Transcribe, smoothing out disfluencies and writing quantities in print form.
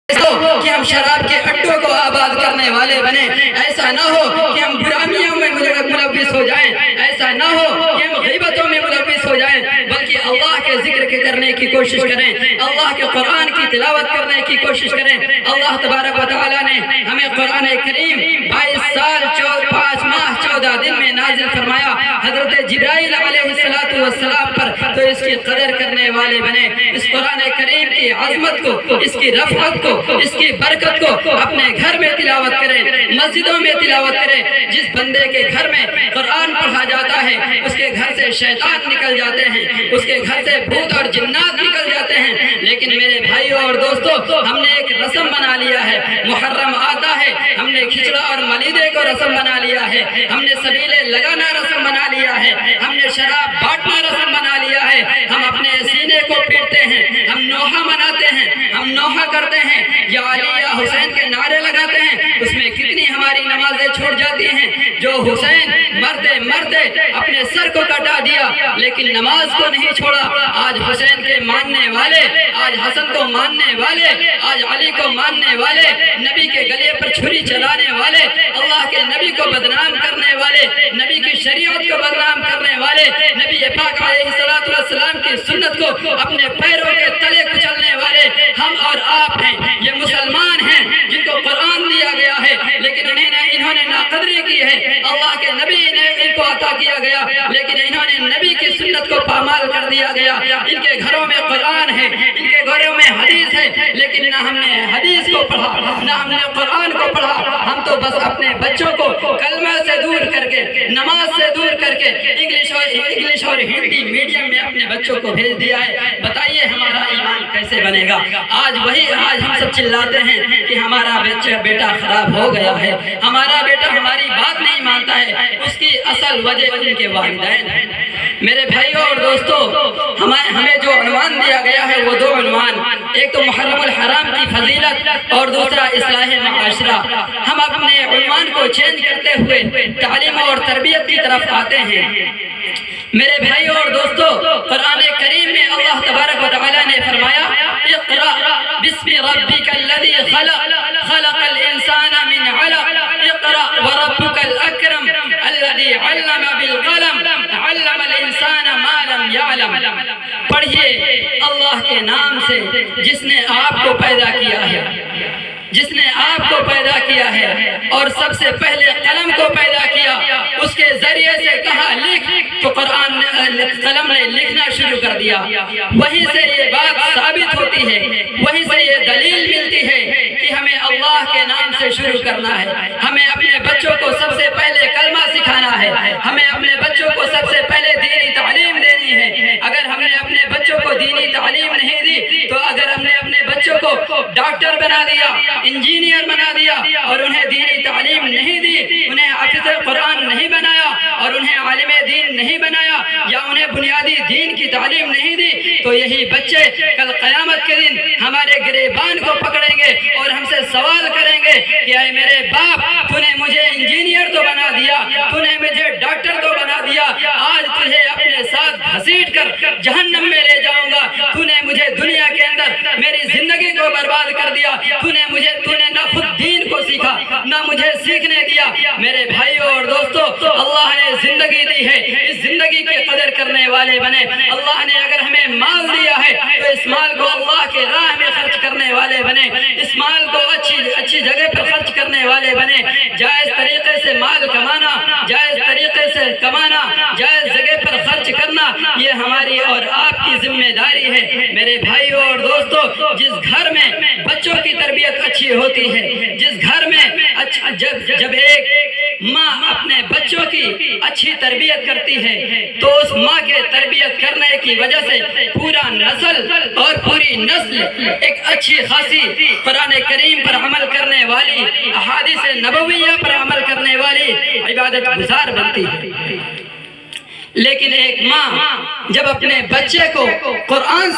کہ ہم شراب کے اڈوں کو آباد کرنے والے بنے، ایسا نہ ہو کہ ہم برائیوں میں ملوث ہو جائیں، ایسا نہ ہو کہ ہم غیبتوں میں ملوث ہو جائیں، بلکہ اللہ کے ذکر کے کرنے کی کوشش کریں، اللہ کے قرآن کی تلاوت کرنے کی کوشش کریں۔ اللہ تبارک و تعالیٰ نے ہمیں قرآن کریم 22 سال 5 ماہ 14 دن میں نازل فرمایا، حضرت جبرائیل علیہ السلام پر، تو اس کی قدر کرنے والے بنے، اس قرآن کریم کی عظمت کو، اس کی رفعت کو، اس کی برکت کو اپنے گھر میں تلاوت کریں، مسجدوں میں تلاوت کریں۔ جس بندے کے گھر میں قرآن پڑھا جاتا ہے اس کے گھر سے شیطان نکل جاتے ہیں، اس کے گھر سے بھوت اور جنات نکل جاتے ہیں۔ لیکن میرے بھائیوں اور دوستوں، ہم نے ایک رسم بنا لیا ہے، محرم آتا ہے ہم نے کھچڑا اور ملیدے کو رسم بنا لیا ہے، ہم نے سبیلے لگانا رسم بنا لیا ہے، ہم نے شراب بانٹنا رسم بنا لیا ہے، ہم اپنے سینے کو پیٹتے ہیں، ہم نوحہ مناتے ہیں، ہم نوحہ کرتے ہیں، یا علی یا حسین کے نعرے لگاتے ہیں۔ اس میں کتنی ہماری نمازیں چھوٹ جاتی ہیں۔ جو حسین مرتے اپنے سر کو کٹا دیا لیکن نماز کو نہیں چھوڑا، آج حسین کے ماننے والے، آج حسن کو ماننے والے، آج علی کو ماننے والے، نبی کے گلے پر چھری چلانے والے، اللہ کے نبی کو بدنام کرنے والے، نبی کی شریعت کو بدنام کرنے والے، نبی پاک علیہ السلام کی سنت کو اپنے پیروں کے تلے کچلنے والے ہم اور آپ ہیں۔ یہ مسلمان ہیں جن کو قرآن دیا گیا ہے لیکن انہوں نے ناقدری کی ہے، اللہ کے نبی نے ان کو عطا کیا گیا لیکن انہوں نے نبی کی سنت کو پامال کر دیا گیا۔ ان کے گھروں میں قرآن ہے، ان کے گھروں میں حدیث ہے، لیکن نہ ہم نے حدیث کو پڑھا نہ ہم نے قرآن کو پڑھا۔ ہم تو بس اپنے بچوں کو کلمہ سے دور کر کے، نماز سے دور کر کے انگلش اور ہندی میڈیم میں اپنے بچوں کو بھیج دیا ہے۔ بتائیے ہمارا ایمان کیسے بنے گا؟ آج ہم سب چلاتے ہیں کہ ہمارا بیٹا خراب ہو گیا ہے، ہمارا بیٹا ہماری بات نہیں مانتا ہے، اس کی اصل وجہ ان کے والدین ہیں۔ میرے بھائیوں اور دوستوں، ہمیں جو عنوان دیا گیا ہے وہ 2 عنوان، ایک تو محرم الحرام کی فضیلت اور دوسرا اصلاح معاشرہ۔ ہم اپنے عنوان کو چینج کرتے ہوئے تعلیم اور تربیت کی طرف آتے ہیں۔ میرے بھائیوں اور دوستوں، قرآن کریم میں اللہ تبارک و تعالیٰ نے فرمایا، اقرأ بسم ربک الذی خلق، خلق الانسان من علق، اقرأ وربک الاکرم الذی علم بالقلم، علم الانسان ما لم یعلم۔ پڑھیے اللہ کے نام سے جس نے آپ کو پیدا کیا ہے، جس نے آپ کو پیدا کیا ہے اور سب سے پہلے قلم کو پیدا کیا، اس کے ذریعے سے کہا لکھ، تو قلم نے لکھنا شروع کر دیا۔ وہیں سے یہ بات ثابت ہوتی ہے، وہیں سے یہ دلیل ملتی ہے کہ ہمیں اللہ کے نام سے شروع کرنا ہے۔ ہمیں اپنے بچوں کو سب سے پہلے کلمہ سکھانا ہے، ہمیں اپنے بچوں کو سب سے پہلے دینی تعلیم دینی ہے۔ اگر ہم نے اپنے بچوں کو دینی تعلیم نہیں دی، تو اگر ہم نے اپنے بچوں کو ڈاکٹر بنا دیا، انجینئر بنا دیا اور انہیں دینی تعلیم نہیں دی، انہیں حافظ قرآن نہیں بنایا اور انہیں عالم دین نہیں بنایا، یا انہیں بنیادی دین کی تعلیم نہیں دی، تو یہی بچے کل قیامت کے دن ہمارے گریبان کو پکڑیں گے اور ہم سے سوال کریں گے کہ اے میرے باپ، تو نے مجھے انجینئر تو بنا دیا، تو نے مجھے ڈاکٹر تو بنا دیا، آج تجھے اپنے ساتھ گھسیٹ کر جہنم میں لے جاؤں گا۔ تو نے مجھے دنیا کے اندر میری زندگی کو برباد کر دیا، تو نے نہ خود دین کو سیکھا نہ مجھے سیکھنے دیا۔ میرے بھائیوں اور دوستوں، اللہ نے زندگی دی ہے، اس زندگی کی قدر کرنے والے بنے۔ اللہ نے اگر ہمیں مال دیا ہے تو اس مال کو اللہ کے راہ میں خرچ کرنے والے بنے، اس مال کو اچھی جگہ پر خرچ کرنے والے بنے۔ جائز طریقے سے مال کمانا، جائز طریقے سے کمانا، جائز جگہ پر خرچ کرنا، یہ ہماری اور آپ کی ذمہ داری ہے۔ میرے بھائیوں اور دوستوں، جس گھر میں بچوں کی تربیت اچھی ہوتی ہے، جس گھر میں جب ایک ماں اپنے بچوں کی اچھی تربیت کرتی ہے تو اس ماں کے تربیت کرنے کی وجہ سے پورا نسل اور پوری نسل ایک اچھی خاصی قرآن کریم پر عمل کرنے والی، احادیث نبویہ پر عمل کرنے والی عبادت گزار بنتی ہے۔ لیکن ایک ماں جب اپنے بچے کو قرآن